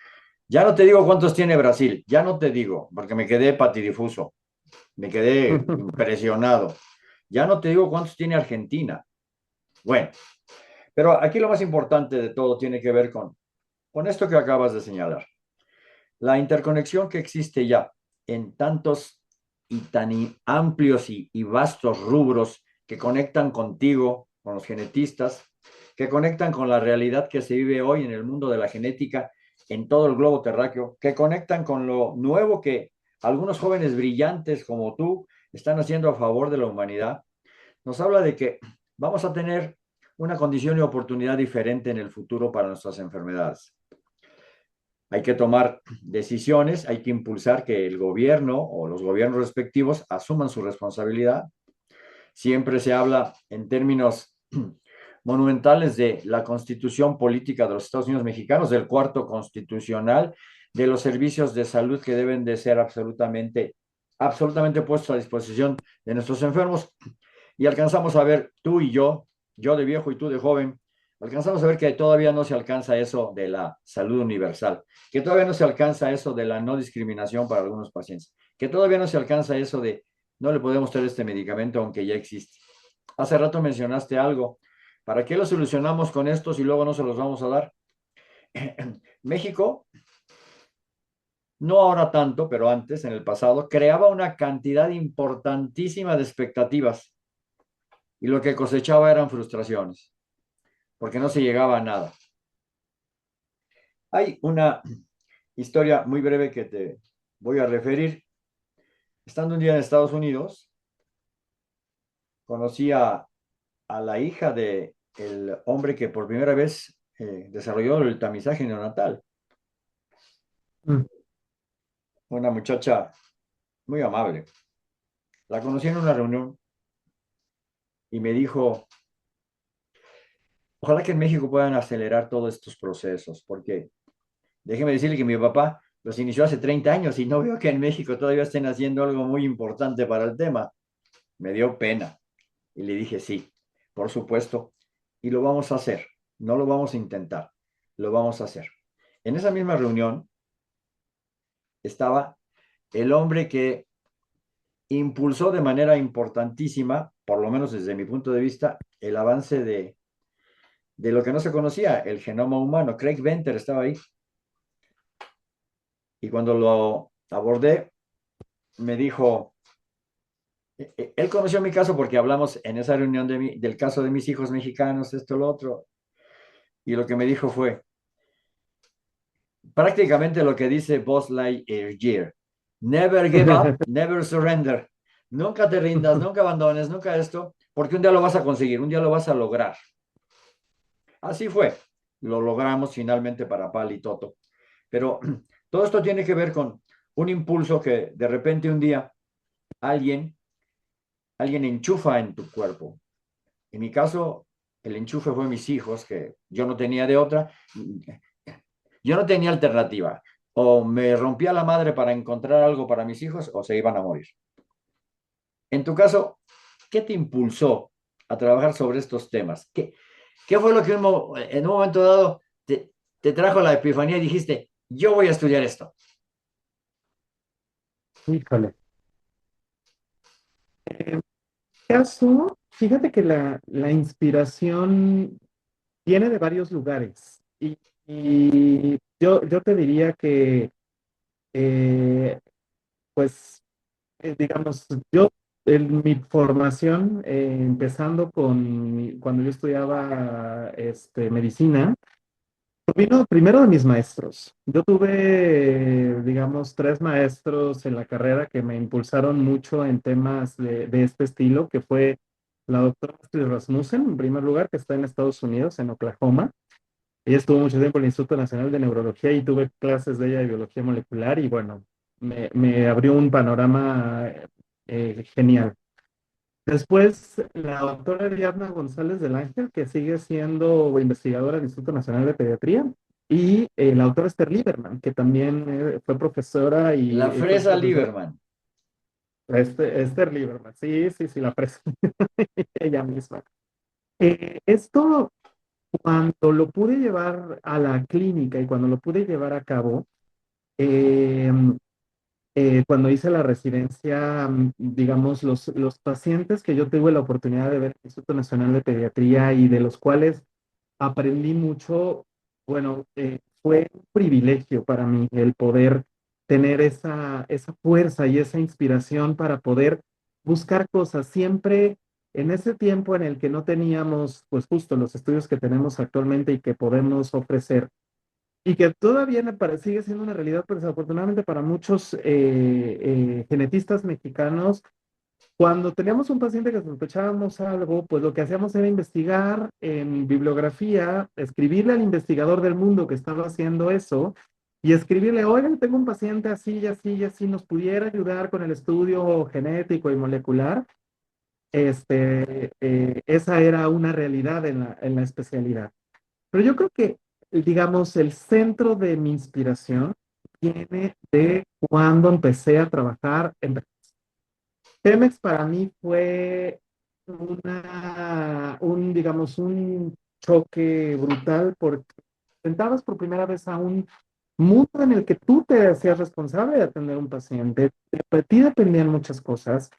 Ya no te digo cuántos tiene Brasil, ya no te digo, porque me quedé patidifuso, me quedé impresionado. Ya no te digo cuántos tiene Argentina. Bueno, pero aquí lo más importante de todo tiene que ver con esto que acabas de señalar. La interconexión que existe ya. en tantos y tan amplios y vastos rubros que conectan contigo, con los genetistas, que conectan con la realidad que se vive hoy en el mundo de la genética en todo el globo terráqueo, que conectan con lo nuevo que algunos jóvenes brillantes como tú están haciendo a favor de la humanidad, nos habla de que vamos a tener una condición y oportunidad diferente en el futuro para nuestras enfermedades. Hay que tomar decisiones, hay que impulsar que el gobierno o los gobiernos respectivos asuman su responsabilidad. Siempre se habla en términos monumentales de la constitución política de los Estados Unidos mexicanos, del cuarto constitucional, de los servicios de salud que deben de ser absolutamente puestos a disposición de nuestros enfermos. Y alcanzamos a ver, tú y yo de viejo y tú de joven, alcanzamos a ver que todavía no se alcanza eso de la salud universal, que todavía no se alcanza eso de la no discriminación para algunos pacientes, que todavía no se alcanza eso de no le podemos dar este medicamento aunque ya existe. Hace rato mencionaste algo. ¿Para qué lo solucionamos con estos y luego no se los vamos a dar? México, no ahora tanto, pero antes, en el pasado, creaba una cantidad importantísima de expectativas y lo que cosechaba eran frustraciones, porque no se llegaba a nada. Hay una historia muy breve que te voy a referir. Estando un día en Estados Unidos, conocí a la hija de el hombre que por primera vez desarrolló el tamizaje neonatal. Mm. Una muchacha muy amable. La conocí en una reunión y me dijo, ojalá que en México puedan acelerar todos estos procesos, porque déjeme decirle que mi papá los inició hace 30 años y no veo que en México todavía estén haciendo algo muy importante para el tema. Me dio pena y le dije, sí, por supuesto, y lo vamos a hacer. No lo vamos a intentar, lo vamos a hacer. En esa misma reunión estaba el hombre que impulsó de manera importantísima, por lo menos desde mi punto de vista, el avance de lo que no se conocía, el genoma humano. Craig Venter estaba ahí. Y cuando lo abordé, me dijo, él conoció mi caso porque hablamos en esa reunión del caso de mis hijos mexicanos, esto, lo otro, y lo que me dijo fue prácticamente lo que dice Buzz Lightyear, never give up, never surrender, nunca te rindas, nunca abandones, nunca esto, porque un día lo vas a conseguir, un día lo vas a lograr. Así fue, lo logramos finalmente para Pal y Toto, pero todo esto tiene que ver con un impulso que de repente un día alguien, alguien enchufa en tu cuerpo. En mi caso, el enchufe fue mis hijos, que yo no tenía de otra. Yo no tenía alternativa. O me rompía la madre para encontrar algo para mis hijos o se iban a morir. En tu caso, ¿qué te impulsó a trabajar sobre estos temas? ¿Qué fue lo que en un momento dado te trajo la epifanía y dijiste, yo voy a estudiar esto? Híjole. En mi caso, fíjate que la inspiración viene de varios lugares. Y yo te diría que, eh, pues, digamos, yo en mi formación, empezando cuando yo estudiaba medicina, vino primero de mis maestros. Yo tuve, digamos, tres maestros en la carrera que me impulsaron mucho en temas de este estilo, que fue la doctora Astrid Rasmussen, en primer lugar, que está en Estados Unidos, en Oklahoma. Ella estuvo mucho tiempo en el Instituto Nacional de Neurología y tuve clases de ella de biología molecular y bueno, me abrió un panorama genial. Después, la doctora Ariadna González del Ángel, que sigue siendo investigadora del Instituto Nacional de Pediatría, y la doctora Esther Lieberman, que también fue profesora La y fue fresa profesora. Lieberman. Esther Lieberman, sí, sí, sí, la presa, ella misma. Esto, cuando lo pude llevar a la clínica y cuando lo pude llevar a cabo, eh, cuando hice la residencia, digamos, los pacientes que yo tuve la oportunidad de ver en el Instituto Nacional de Pediatría y de los cuales aprendí mucho, bueno, fue un privilegio para mí el poder tener esa fuerza y esa inspiración para poder buscar cosas. Siempre en ese tiempo en el que no teníamos, pues justo los estudios que tenemos actualmente y que podemos ofrecer, y que todavía sigue siendo una realidad, pero desafortunadamente para muchos genetistas mexicanos, cuando teníamos un paciente que sospechábamos algo, pues lo que hacíamos era investigar en bibliografía, escribirle al investigador del mundo que estaba haciendo eso y escribirle, oigan, tengo un paciente así y así y así, ¿nos pudiera ayudar con el estudio genético y molecular? Esa era una realidad en la especialidad. Pero yo creo que, digamos, el centro de mi inspiración viene de cuando empecé a trabajar en Pemex. Para mí fue digamos, un choque brutal porque enfrentabas por primera vez a un mundo en el que tú te hacías responsable de atender a un paciente, de ti dependían muchas cosas,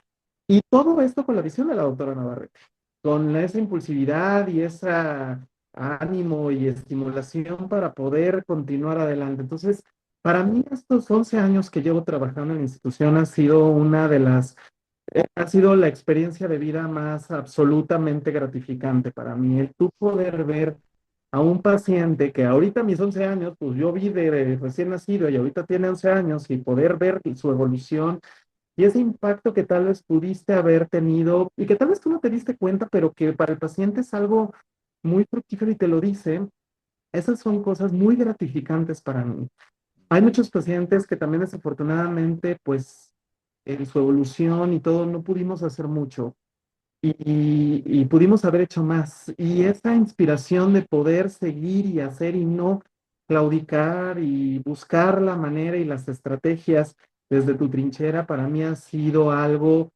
y todo esto con la visión de la doctora Navarrete, con esa impulsividad y ese ánimo y estimulación para poder continuar adelante. Entonces, para mí estos 11 años que llevo trabajando en la institución ha sido la experiencia de vida más absolutamente gratificante para mí. El tú poder ver a un paciente que ahorita a mis 11 años, pues yo vi de recién nacido y ahorita tiene 11 años y poder ver su evolución y ese impacto que tal vez pudiste haber tenido y que tal vez tú no te diste cuenta, pero que para el paciente es algo muy fructífero y te lo dice, esas son cosas muy gratificantes para mí. Hay muchos pacientes que también desafortunadamente, pues en su evolución y todo, no pudimos hacer mucho y pudimos haber hecho más. Y esa inspiración de poder seguir y hacer y no claudicar y buscar la manera y las estrategias desde tu trinchera, para mí ha sido algo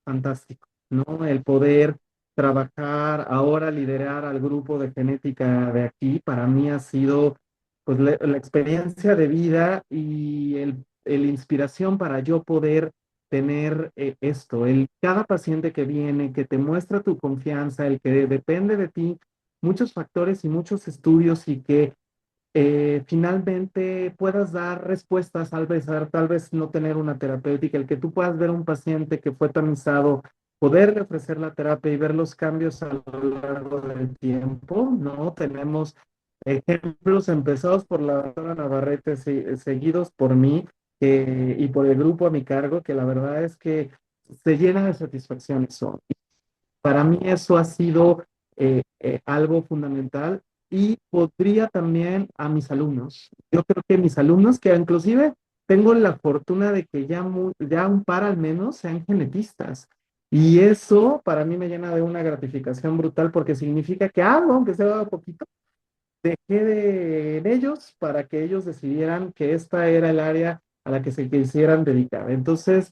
fantástico, ¿no? El poder trabajar, ahora liderar al grupo de genética de aquí, para mí ha sido pues la experiencia de vida y el inspiración para yo poder tener esto, cada paciente que viene, que te muestra tu confianza, el que depende de ti, muchos factores y muchos estudios y que finalmente puedas dar respuestas, tal vez no tener una terapéutica, el que tú puedas ver a un paciente que fue tamizado, poderle ofrecer la terapia y ver los cambios a lo largo del tiempo, ¿no? Tenemos ejemplos empezados por la doctora Navarrete, seguidos por mí y por el grupo a mi cargo, que la verdad es que se llena de satisfacción eso. Para mí eso ha sido algo fundamental y podría también a mis alumnos. Yo creo que mis alumnos, que inclusive tengo la fortuna de que ya un par al menos sean genetistas. Y eso para mí me llena de una gratificación brutal porque significa que algo, aunque sea poquito, en ellos para que ellos decidieran que esta era el área a la que se quisieran dedicar. Entonces,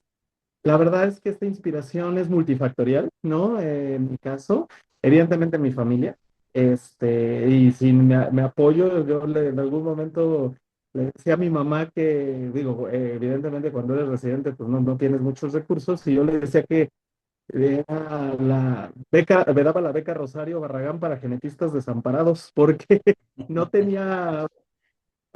la verdad es que esta inspiración es multifactorial, ¿no? En mi caso, evidentemente mi familia, y sin me apoyo, en algún momento le decía a mi mamá que, digo, evidentemente cuando eres residente, pues no tienes muchos recursos, y yo le decía que me daba la beca Rosario Barragán para genetistas desamparados, porque no tenía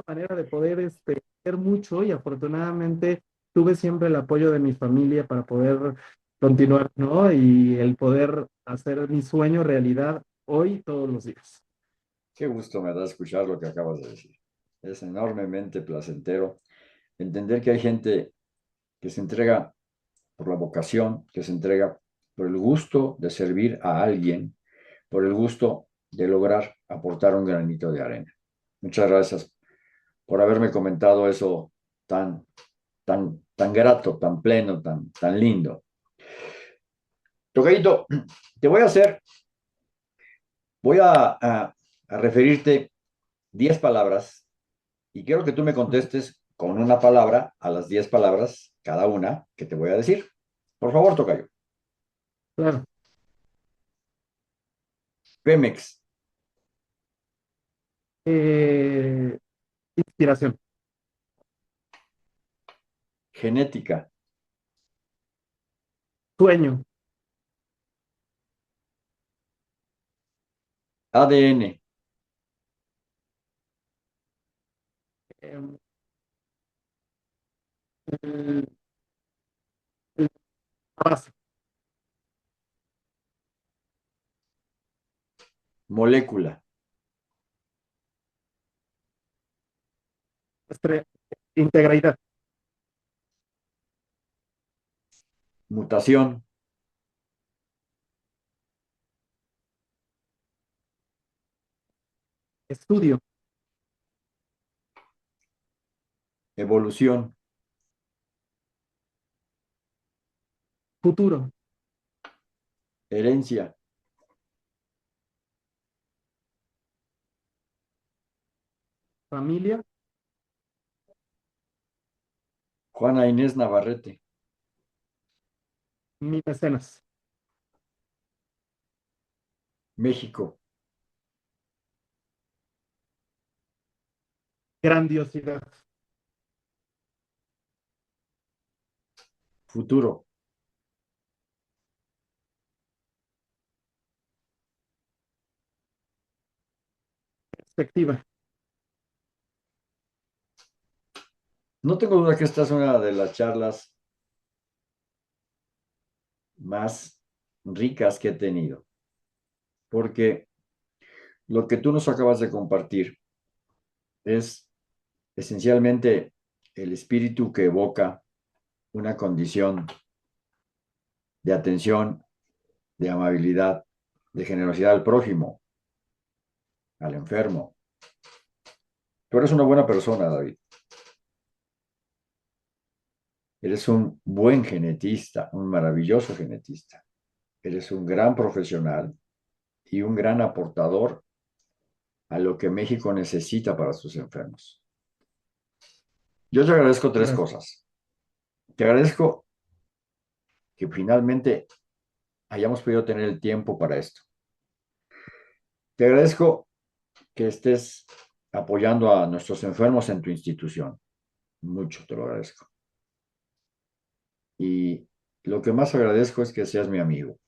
manera de poder hacer mucho y afortunadamente tuve siempre el apoyo de mi familia para poder continuar, ¿no? Y el poder hacer mi sueño realidad hoy todos los días. Qué gusto me da escuchar lo que acabas de decir. Es enormemente placentero entender que hay gente que se entrega por la vocación, que se entrega por el gusto de servir a alguien, por el gusto de lograr aportar un granito de arena. Muchas gracias por haberme comentado eso tan grato, tan pleno, tan lindo. Tocayito, te voy a referirte 10 palabras y quiero que tú me contestes con una palabra a las 10 palabras cada una que te voy a decir. Por favor, Tocayo. Claro. Pemex, Eh, inspiración, genética, sueño, ADN, eh, el- el- la base, Molécula, estre- integralidad, mutación, estudio, evolución, futuro, herencia, familia, Juana Inés Navarrete, mi mecenas, México, grandiosidad, futuro. perspectiva. No tengo duda que esta es una de las charlas más ricas que he tenido, porque lo que tú nos acabas de compartir es esencialmente el espíritu que evoca una condición de atención, de amabilidad, de generosidad al prójimo, al enfermo. Tú eres una buena persona, David. Eres un buen genetista, un maravilloso genetista. Eres un gran profesional y un gran aportador a lo que México necesita para sus enfermos. Yo te agradezco tres Gracias. cosas. Te agradezco que finalmente hayamos podido tener el tiempo para esto. Te agradezco que estés apoyando a nuestros enfermos en tu institución. Mucho te lo agradezco. Y lo que más agradezco es que seas mi amigo,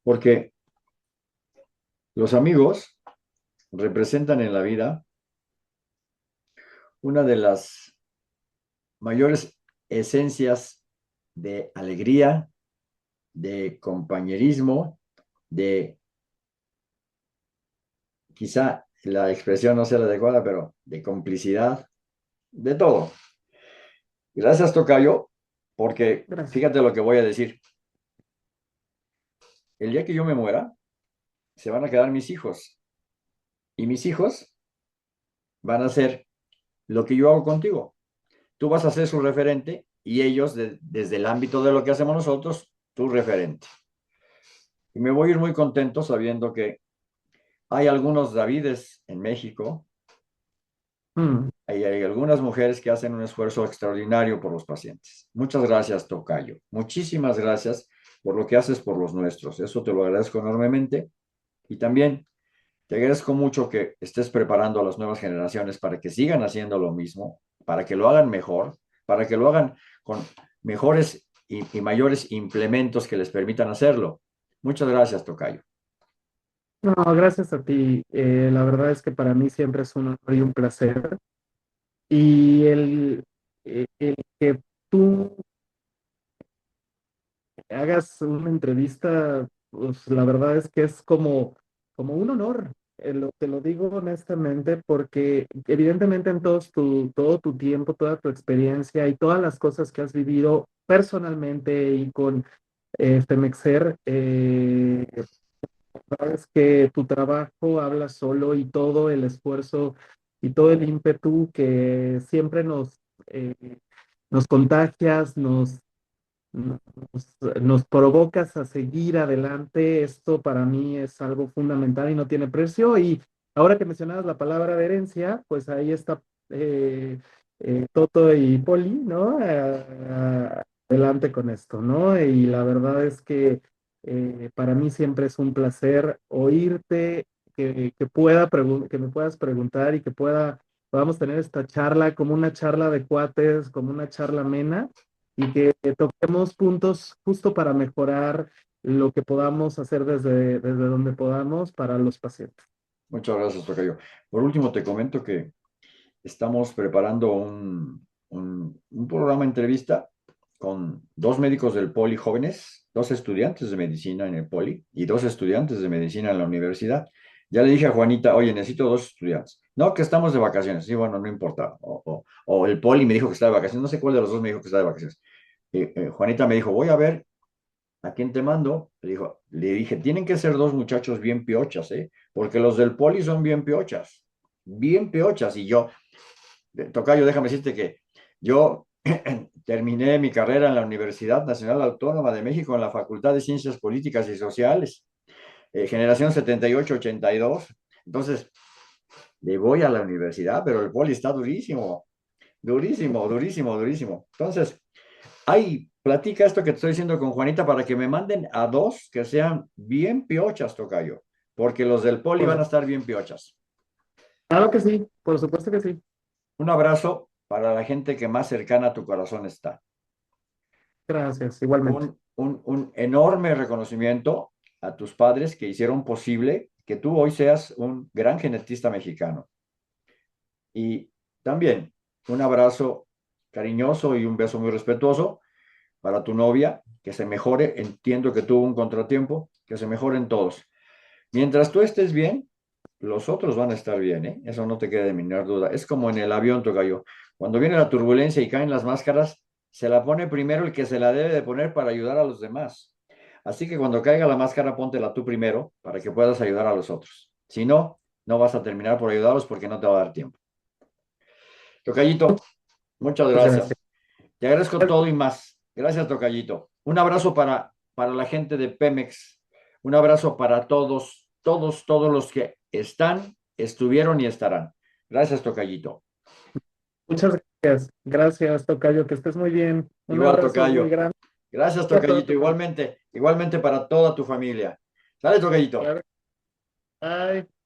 porque los amigos representan en la vida una de las mayores esencias de alegría, de compañerismo, de quizá la expresión no sea la adecuada, pero de complicidad, de todo. Gracias, Tocayo, porque Gracias. fíjate lo que voy a decir. El día que yo me muera, se van a quedar mis hijos y mis hijos van a hacer lo que yo hago contigo. Tú vas a ser su referente y ellos, desde el ámbito de lo que hacemos nosotros, tu referente. Y me voy a ir muy contento sabiendo que hay algunos Davides en México, Mm. hay algunas mujeres que hacen un esfuerzo extraordinario por los pacientes. Muchas gracias, Tocayo. Muchísimas gracias por lo que haces por los nuestros. Eso te lo agradezco enormemente. Y también te agradezco mucho que estés preparando a las nuevas generaciones para que sigan haciendo lo mismo, para que lo hagan mejor, para que lo hagan con mejores y mayores implementos que les permitan hacerlo. Muchas gracias, Tocayo. No, gracias a ti. La verdad es que para mí siempre es un honor y un placer. Y el que tú hagas una entrevista, pues la verdad es que es como un honor. Te lo digo honestamente porque evidentemente en todo tu tiempo, toda tu experiencia y todas las cosas que has vivido personalmente y con Femexer, sabes que tu trabajo habla solo y todo el esfuerzo y todo el ímpetu que siempre eh, nos contagias, nos, nos provocas a seguir adelante. Esto para mí es algo fundamental y no tiene precio. Y ahora que mencionabas la palabra de herencia, pues ahí está Toto y Poli, ¿no? Adelante con esto, ¿no? Y la verdad es que para mí siempre es un placer oírte, que me puedas preguntar y que podamos tener esta charla como una charla de cuates, como una charla amena y que toquemos puntos justo para mejorar lo que podamos hacer desde donde podamos para los pacientes. Muchas gracias, Tocayo. Por último, te comento que estamos preparando un programa de entrevista con dos médicos del Poli jóvenes, dos estudiantes de medicina en el Poli y dos estudiantes de medicina en la universidad. Ya le dije a Juanita, oye, necesito dos estudiantes. No, que estamos de vacaciones. Sí, bueno, no importa. O el Poli me dijo que está de vacaciones. No sé cuál de los dos me dijo que está de vacaciones. Juanita me dijo, voy a ver a quién te mando. Le dije, tienen que ser dos muchachos bien piochas, ¿eh? Porque los del Poli son bien piochas. Bien piochas. Y yo, tocayo, déjame decirte que yo terminé mi carrera en la Universidad Nacional Autónoma de México en la Facultad de Ciencias Políticas y Sociales, generación 78-82. Entonces, le voy a la universidad, pero el poli está durísimo, durísimo, durísimo, durísimo. Entonces, ahí, platica esto que te estoy diciendo con Juanita para que me manden a dos que sean bien piochas, tocayo, porque los del poli Por van a supuesto. estar bien piochas. Claro que sí, por supuesto que sí. Un abrazo para la gente que más cercana a tu corazón está. Gracias, igualmente. Un enorme reconocimiento a tus padres que hicieron posible que tú hoy seas un gran genetista mexicano. Y también un abrazo cariñoso y un beso muy respetuoso para tu novia, que se mejore. Entiendo que tuvo un contratiempo, que se mejoren todos. Mientras tú estés bien, los otros van a estar bien, ¿eh? Eso no te quede de menor duda. Es como en el avión, tocayo. Cuando viene la turbulencia y caen las máscaras, se la pone primero el que se la debe de poner para ayudar a los demás. Así que cuando caiga la máscara, póntela tú primero para que puedas ayudar a los otros. Si no, no vas a terminar por ayudarlos porque no te va a dar tiempo. Tocayito, muchas Muchas gracias. gracias. Te agradezco todo y más. Gracias, Tocayito. Un abrazo para la gente de Pemex. Un abrazo para todos, todos, todos los que están, estuvieron y estarán. Gracias, Tocayito. Muchas gracias. Gracias, Tocayo, que estés muy bien. Un Igual, abrazo muy Tocayo. grande Gracias, a toda Tocayito. tu familia. Igualmente, igualmente para toda tu familia. Sale, Tocayito. Claro. Bye.